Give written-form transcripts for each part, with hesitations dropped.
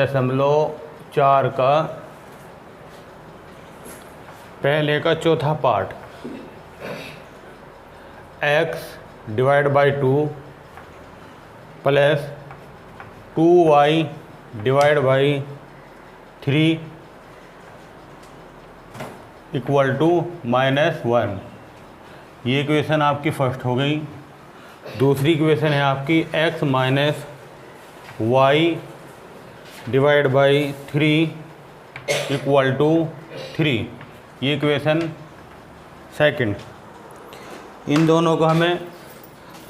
1.4 का पहले का चौथा part, x divide by 2 plus 2y divide by 3 equal to -1। ये इक्वेशन आपकी फर्स्ट हो गई। दूसरी इक्वेशन है आपकी x minus y divide by 3 equal to 3। ये इक्वेशन सेकंड। इन दोनों को हमें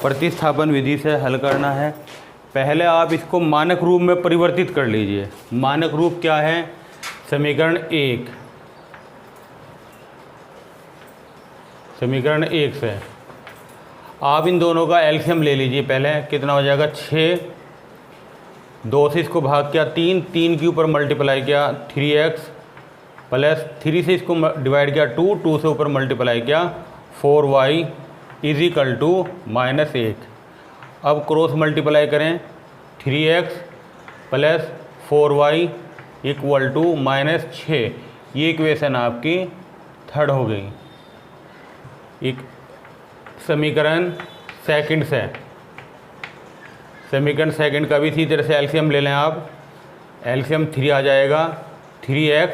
प्रतिस्थापन विधि से हल करना है। पहले आप इसको मानक रूप में परिवर्तित कर लीजिए। मानक रूप क्या है? समीकरण 1, समीकरण 1 से आप इन दोनों का एलसीएम ले लीजिए। पहले कितना हो जाएगा? 6, 2 से इसको भाग किया 3, 3 के ऊपर मल्टीप्लाई किया 3x प्लस 3 से इसको डिवाइड किया 2, 2 से ऊपर मल्टीप्लाई किया 4y इज इक्वल टू -1। अब क्रॉस मल्टीप्लाई करें 3x plus 4y equal to -6। ये इक्वेशन आपकी थर्ड हो गई। एक समीकरण सेकंड से, समीकरण सेकंड का भी इसी तरह से एलसीएम ले लें आप। एलसीएम 3 आ जाएगा। 3x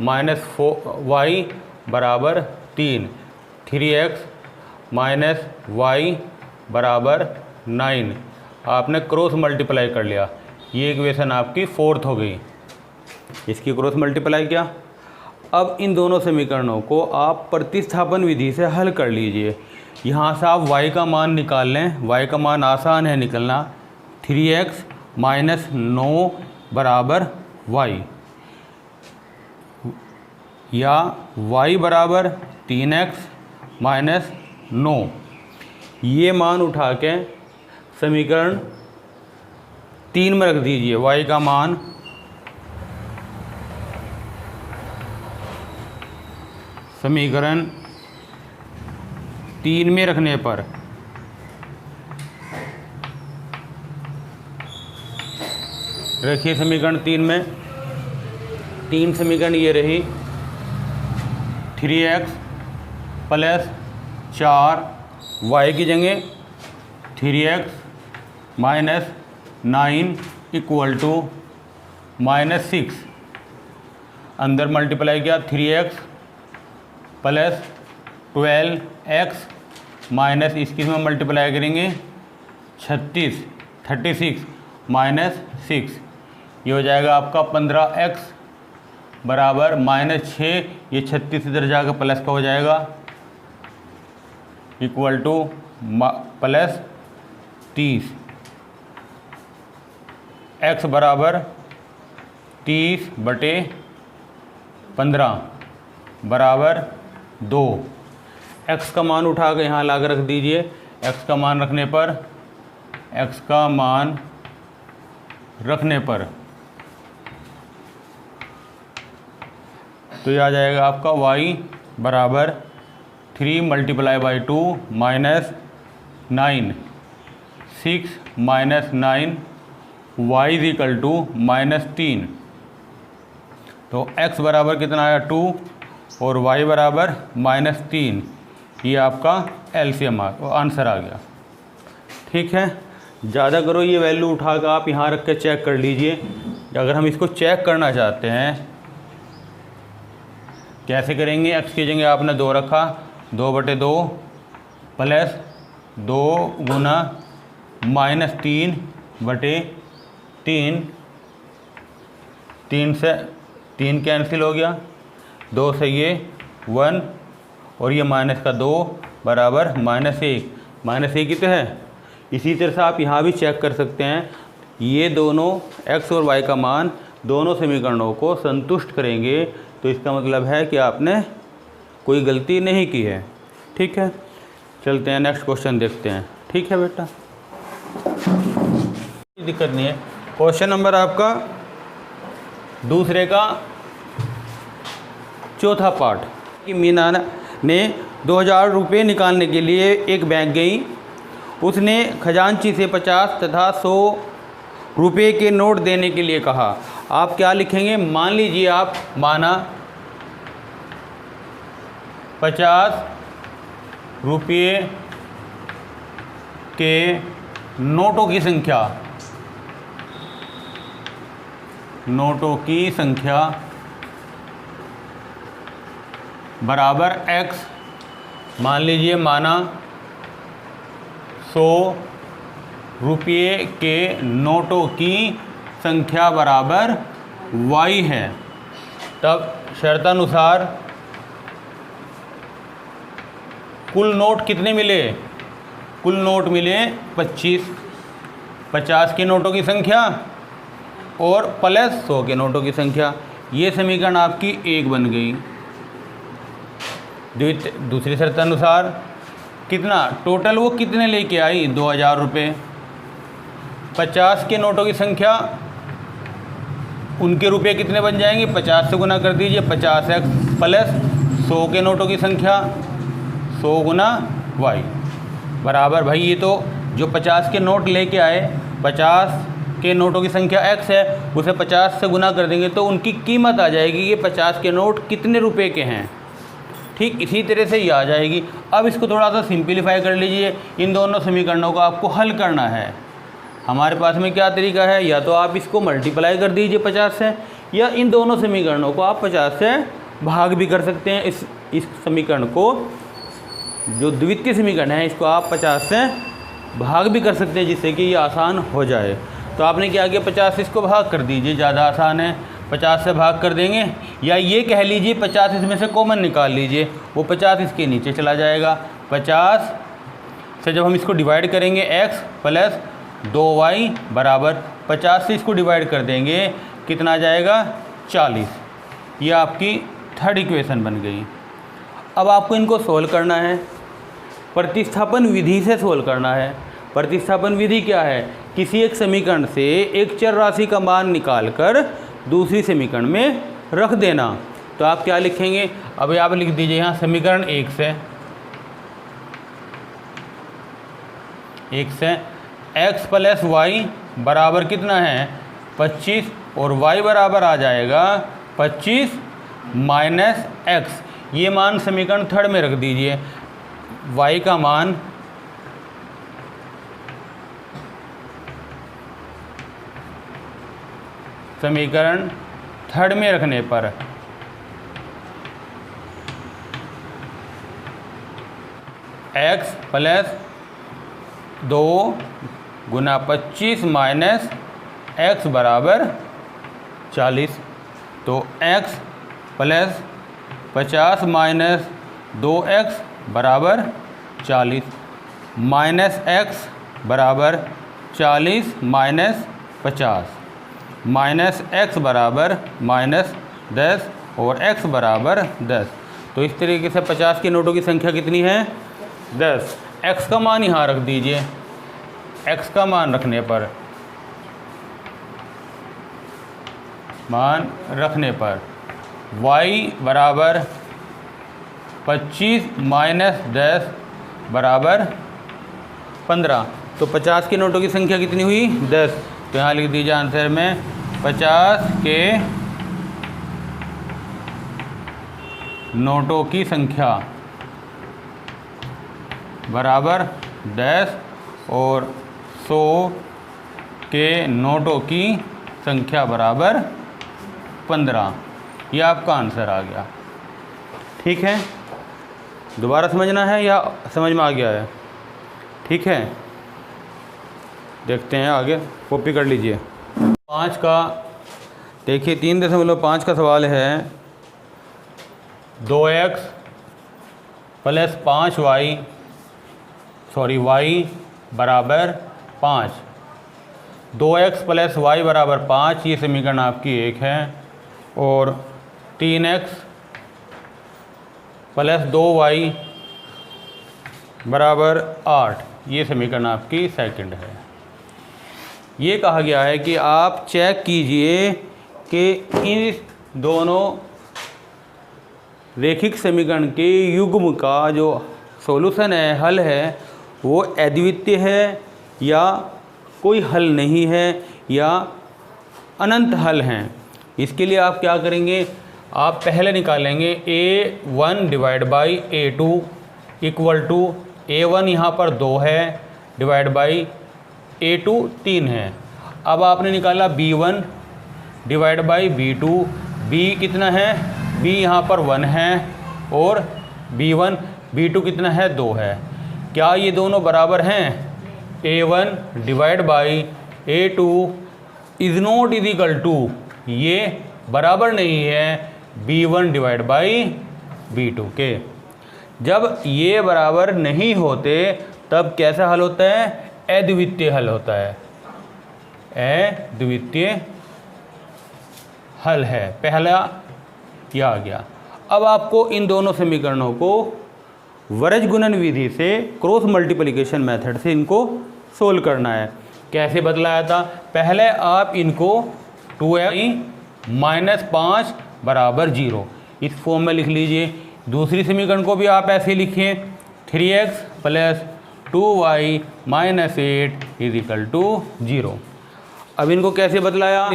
माइनस 4y बराबर 3, 3x माइनस y बराबर 9। आपने क्रॉस मल्टीप्लाई कर लिया। ये इक्वेशन आपकी फोर्थ हो गई। इसकी क्रॉस मल्टीप्लाई किया। अब इन दोनों समीकरणों को आप प्रतिस्थापन विधि से हल कर लीजिए। यहाँ से आप y का मान निकाल लें। y का मान आसान है निकलना। 3x माइनस 9 बराबर y, या y बराबर 3x माइनस 9। ये मान उठा के समीकरण 3 में रख दीजिए। y का मान समीकरण 3 में रखने पर रखिए समीकरण 3 में। 3 समीकरण ये रही 3x प्लस 4y की जगह 3x माइनस 9 इक्वल टू -6। अंदर मल्टीप्लाई किया 3x प्लस 12x माइनस इसकी में मल्टीप्लाई करेंगे 36 माइनस 6। ये हो जाएगा आपका 15x बराबर -6। ये 36 इधर जाकर प्लस का हो जाएगा इक्वल टू प्लस 30। x बराबर 30/15 बराबर 2। x का मान उठा कर यहाँ ला कर रख दीजिए। x का मान रखने पर, x का मान रखने पर तो ये आ जाएगा आपका y बराबर 3 multiply by 2 minus 9, 6 minus 9 y is equal to -3। तो x बराबर कितना आया? 2 और y बराबर -3। ये आपका एलसीएम आंसर आ गया। ठीक है, ज़्यादा करो ये वैल्यू उठा कर आप यहाँ रख के चेक कर लीजिए। अगर हम इसको चेक करना चाहते हैं कैसे करेंगे? x की जगह आपने 2 रखा, 2/2 प्लस 2 गुना -3/3। 3 से 3 कैंसिल हो गया, 2 से ये 1 और ये माइनस का 2 बराबर -1। -1 ही तो है। इसी तरह से आप यहाँ भी चेक कर सकते हैं। ये दोनों x और y का मान दोनों समीकरणों को संतुष्ट करेंगे, तो इसका मतलब है कि आपने कोई गलती नहीं की है। ठीक है, चलते हैं नेक्स्ट क्वेश्चन देखते हैं। ठीक है बेटा, दिक्कत नहीं है। क्वेश्चन नंबर आपका दूसरे का चौथा पार्ट कि मीना ने 2000 रुपये निकालने के लिए एक बैंक गई। उसने खजांची से 50 तथा 100 रुपये के नोट देने के लिए कहा। आप क्या लिखेंगे, मान लीजिए आप माना 50 रुपये के नोटों की संख्या, बराबर x। मान लीजिए माना 100 रुपये के नोटों की संख्या बराबर y है। तब शर्तानुसार कुल नोट कितने मिले, कुल नोट मिले 25। 50 के नोटों की संख्या और प्लस 100 के नोटों की संख्या, ये समीकरण आपकी 1 बन गई। दूसरी शर्तानुसार कितना टोटल वो कितने लेके आई, 2000 रुपये। 50 के नोटों की संख्या, उनके रुपये कितने बन जाएंगे, 50 से गुना कर दीजिए, 50x प्लस 100 के नोटों की संख्या 100 गुना y बराबर, भाई ये तो जो 50 के नोट लेके आए, 50 के नोटों की संख्या x है, उसे 50 से गुना कर देंगे तो उनकी कीमत आ जाएगी कि 50 के नोट कितने रुपए के हैं। ठीक इसी तरह से ये आ जाएगी। अब इसको थोड़ा सा सिंपलीफाई कर लीजिए। इन दोनों समीकरणों को आपको हल करना है। हमारे पास में क्या तरीका है, या तो आप इसको मल्टीप्लाई कर दीजिए 50 से, या इन दोनों समीकरणों को आप 50 से भाग भी कर सकते हैं। इस समीकरण को, जो द्वितीय समीकरण है, इसको आप 50 से भाग भी कर सकते हैं, जिससे कि ये आसान हो जाए। तो आपने क्या किया, 50 से इसको भाग कर दीजिए, ज़्यादा आसान है। 50 से भाग कर देंगे, या ये कह लीजिए 50 इसमें से कॉमन निकाल लीजिए, वो 50 इसके नीचे चला जाएगा। 50 से जब हम इसको डिवाइड करेंगे, x प्लस 2y बराबर 50 से इसको डिवाइड कर देंगे, कितना आ जाएगा, 40। ये आपकी थर्ड इक्वेशन बन गई। अब आपको इनको सोल्व करना है, प्रतिस्थापन विधि से सोल्व करना है। प्रतिस्थापन विधि क्या है, किसी एक समीकरण से एक चर राशि का मान निकालकर दूसरी समीकरण में रख देना। तो आप क्या लिखेंगे, अब आप लिख दीजिए यहाँ समीकरण 1 से x प्लस वाई बराबर कितना है, 25, और y बराबर आ जाएगा 25 माइनस x। ये मान समीकरण थर्ड में रख दीजिए। y का मान समीकरण थर्ड में रखने पर x प्लस 2 गुना 25 माइनस x बराबर 40। तो x प्लस 50 माइनस 2x बराबर 40, माइनस x बराबर 40 माइनस 50, माइनस x बराबर माइनस 10 और x बराबर 10। तो इस तरीके से 50 के नोटों की संख्या कितनी है, 10। x का मान यहाँ रख दीजिए। x का मान रखने पर y बराबर 25 माइनस 10 बराबर 15। तो 50 के नोटों की संख्या कितनी हुई, 10। तो यहाँ लिख दीजिए आंसर में 50 के नोटों की संख्या बराबर 10 और 100 के नोटों की संख्या बराबर 15। यह आपका आंसर आ गया। ठीक है, दोबारा समझना है या समझ में आ गया है, ठीक है। देखते हैं आगे, कॉपी कर लीजिए। 5 का देखिए 3.5 का सवाल है। 2x प्लस 5y y बराबर 5। 2x प्लस y बराबर 5, ये समीकरण आपकी 1 है। और 3x प्लस 2y बराबर 8, ये समीकरण आपकी सेकंड है। ये कहा गया है कि आप चेक कीजिए कि इन दोनों रेखिक समीकरण के युग्म का जो सॉल्यूशन है, हल है, वो अद्वितीय है या कोई हल नहीं है या अनंत हल हैं। इसके लिए आप क्या करेंगे, आप पहले निकालेंगे A1 divide by A2 equal to A1 यहाँ पर 2 है डिवाइड बाई A2 3 है। अब आपने निकाला B1 divide by B2, B कितना है, B यहाँ पर 1 है और B1 B2 कितना है 2 है। क्या ये दोनों बराबर हैं? A1 divide by A2 is not is equal to, ये बराबर नहीं है B1 डिवाइड बाई B2 के। जब ये बराबर नहीं होते तब कैसा हल होता है? अद्वितीय हल होता है, अद्वितीय हल है। पहला यह आ गया। अब आपको इन दोनों समीकरणों को वरज गुणन विधि से, क्रॉस मल्टीप्लिकेशन मेथड से इनको सोल्व करना है। कैसे बदलाया था? पहले आप इनको 2x - 5 बराबर 0 इस फॉर्म में लिख लीजिए। दूसरी समीकरण को भी आप ऐसे लिखिए, 3x + 2y - 8 = 0। अब इनको कैसे बदलाया?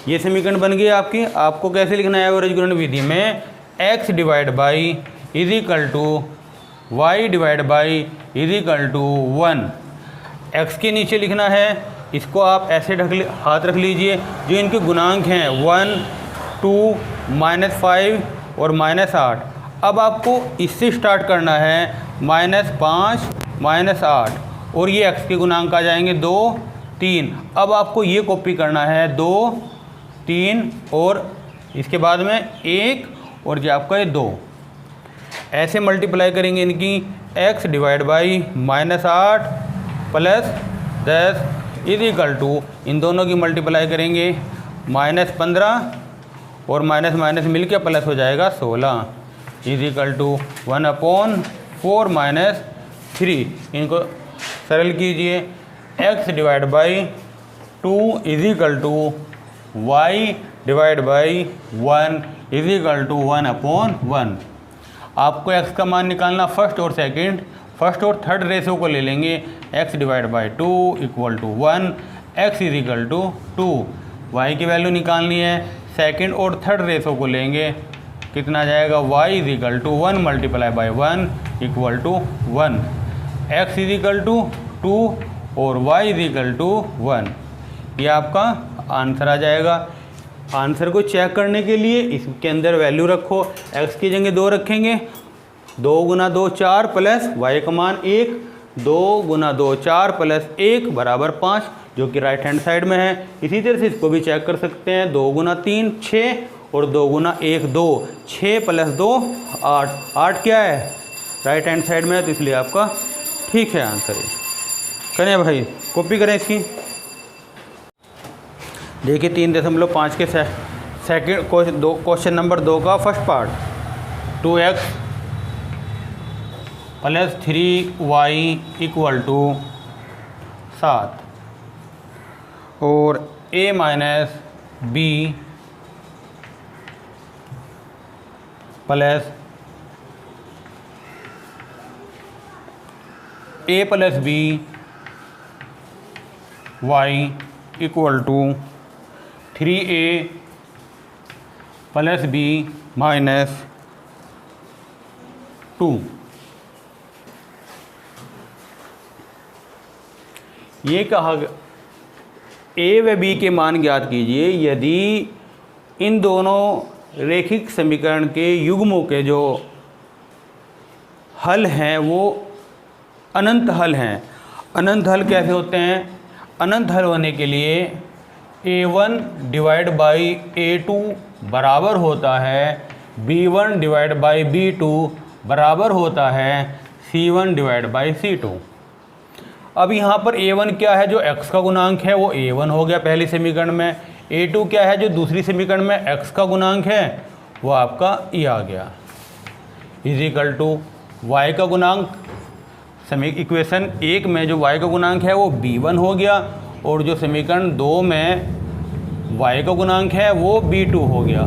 ये समीकरण बन गई आपकी। आपको कैसे लिखना है एवरेज गुणन विधि में? x divide by is equal to y divide by is equal to 1। x के नीचे लिखना है, इसको आप ऐसे हाथ रख लीजिए। जो इनके गुणांक हैं 1, 2, -5 और -8। अब आपको इससे स्टार्ट करना है -5 -8 और ये x के गुणांक आ जाएंगे 2, 3। अब आपको ये कॉपी करना है 2, 3 और इसके बाद में 1 और जो आपका ये 2। ऐसे मल्टीप्लाई करेंगे इनकी, x divide by -8 + 10 is equal to, इन दोनों की मल्टीप्लाई करेंगे -15 और माइनस माइनस मिल के प्लस हो जाएगा 16 इज इक्वल टू 1/4 - 3। इनको सरल कीजिए, x divide by 2 is equal to y divide by 1 is equal to 1/1। आपको x का मान निकालना फर्स्ट और थर्ड रेशो को ले लेंगे। x divide by 2 equal to 1, x is equal to 2। y की वैल्यू निकालनी है, सेकंड और थर्ड रेशो को लेंगे, कितना जाएगा? y is equal to 1 × 1 equal to 1, x is equal to 2 और y इज इक्वल टू 1। ये आपका आंसर आ जाएगा। आंसर को चेक करने के लिए इसके अंदर वैल्यू रखो। x की जगह 2 रखेंगे, 2 × 2 4 प्लस y का मान 1, 2 × 2 4 प्लस 1 बराबर 5, जो कि राइट हैंड साइड में है। इसी तरह से इसको भी चेक कर सकते हैं, 2 × 3 6 और 2 × 1 2, 6 + 2 8। 8 क्या है? राइट हैंड साइड में है, तो इसलिए आपका ठीक है आंसर। करें भाई, कॉपी करें इसकी। देखिए 3.5 के सेकंड क्वेश्चन नंबर 2 का फर्स्ट पार्ट, 2x + 3y = 7 और a - b plus a + b y = 3a + b - 2। ये कहा a व b के मान ज्ञात कीजिए यदि इन दोनों रैखिक समीकरण के युग्मों के जो हल हैं वो अनंत हल हैं। अनंत हल कैसे होते हैं? अनंत हल होने के लिए a1 डिवाइड बाई a2 बराबर होता है b1 डिवाइड बाई b2 बराबर होता है c1 डिवाइड बाई c2। अब यहाँ पर a1 क्या है? जो x का गुणांक है वो a1 हो गया पहली समीकरण में। a2 क्या है? जो दूसरी समीकरण में x का गुणांक है वो आपका e आ गया, इज इक्वल टू y का गुणांक इक्वेशन 1 में जो y का गुणांक है वो b1 हो गया और जो समीकरण 2 में y का गुणांक है वो b2 हो गया,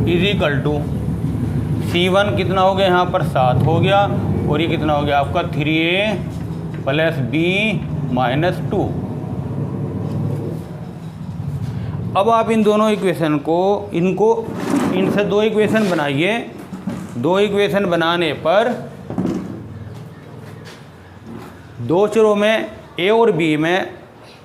इज इक्वल टू c1 कितना हो गया? यहाँ पर 7 हो गया और ये कितना हो गया आपका? 3a + b - 2। अब आप इन दोनों इक्वेशन को इनसे दो इक्वेशन बनाइए। दो इक्वेशन बनाने पर दो चरों में ए और बी में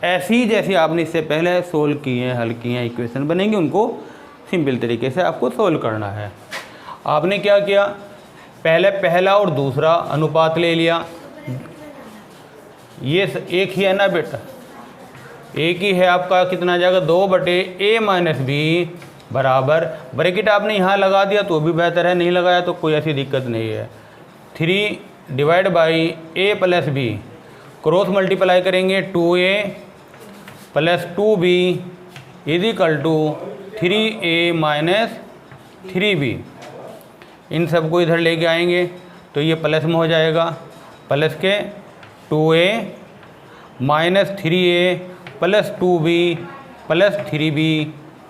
ऐसी जैसी आपने इससे पहले सोल्व किए हल किए हैं इक्वेशन बनेंगे, उनको सिंपल तरीके से आपको सोल्व करना है। आपने क्या किया, पहले पहला और दूसरा अनुपात ले लिया। ये एक ही है ना बेटा, एक ही है आपका, कितना जाएगा 2/a माइनस बी बराबर, ब्रैकेट आपने यहाँ लगा दिया तो भी बेहतर है, नहीं लगाया तो कोई ऐसी दिक्कत नहीं है। 3 divide by a plus b, cross multiply करेंगे 2a plus 2b is equal to 3a minus 3b। इन सबको इधर लेके आएंगे तो ये प्लस में हो जाएगा, प्लस के 2a minus 3a plus 2b plus 3b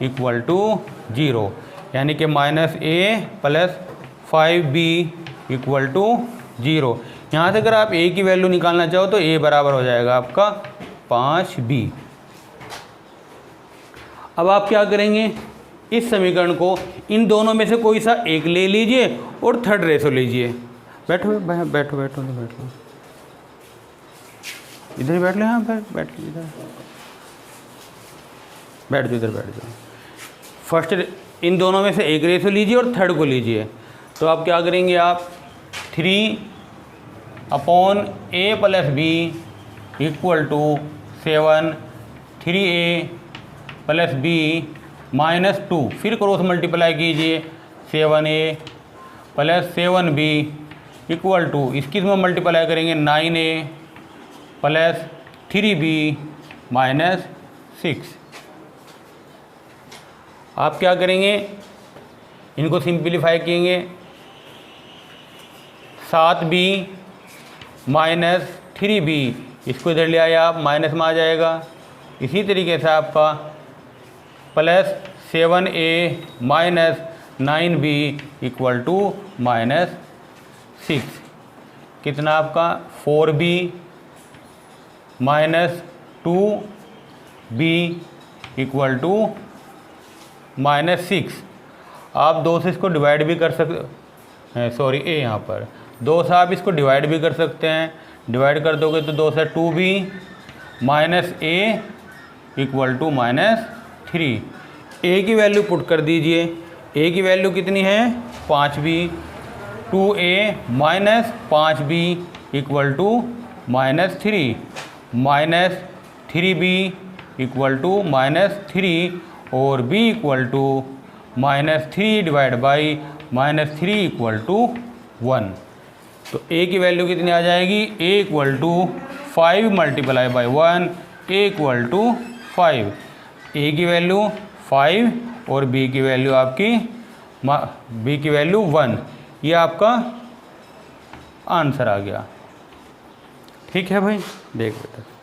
equal to 0, यानी कि minus a plus 5b equal to 0। यहाँ से अगर आप a की वैल्यू निकालना चाहो तो a बराबर हो जाएगा आपका 5b। अब आप क्या करेंगे, इस समीकरण को इन दोनों में से कोई सा एक ले लीजिए और थर्ड रेशो लीजिए। बैठो बैठो बैठो बैठो इधर ही बैठ ले, हाँ बैठ इधर बैठ जाओ, इधर बैठ जाओ। फर्स्ट इन दोनों में से एक रेशो लीजिए और थर्ड को लीजिए। तो आप क्या करेंगे, आप 3/a plus b equal to 7 3a plus b minus 2, फिर क्रॉस मल्टीप्लाई कीजिए 7a plus 7b equal to, इसकी इसमें मल्टीप्लाई करेंगे 9a प्लस 3b माइनस 6। आप क्या करेंगे, इनको सिंप्लीफाई करेंगे, 7b माइनस 3b, इसको इधर ले आए आप, माइनस में आ जाएगा। इसी तरीके से आपका plus 7a minus 9b equal to minus 6, कितना आपका 4b minus 2b equal to minus 6। आप 2 से इसको डिवाइड भी कर सकते हैं, सॉरी a यहाँ पर 2 से आप इसको डिवाइड भी कर सकते हैं। डिवाइड कर दोगे तो 2 से 2b minus a equal to minus 3। a की वैल्यू पुट कर दीजिए, a की वैल्यू कितनी है 5b, 2a minus 5b equal to minus 3, minus 3b equal to minus 3 और b equal to minus 3 divide by minus 3 equal to 1। तो a की value कितनी आ जाएगी, a equal to 5 multiply by 1, a equal to 5। a की value 5 और b की value आपकी b की वैल्यू 1, ये आपका आंसर आ गया। ठीक है भाई, देख बेटा।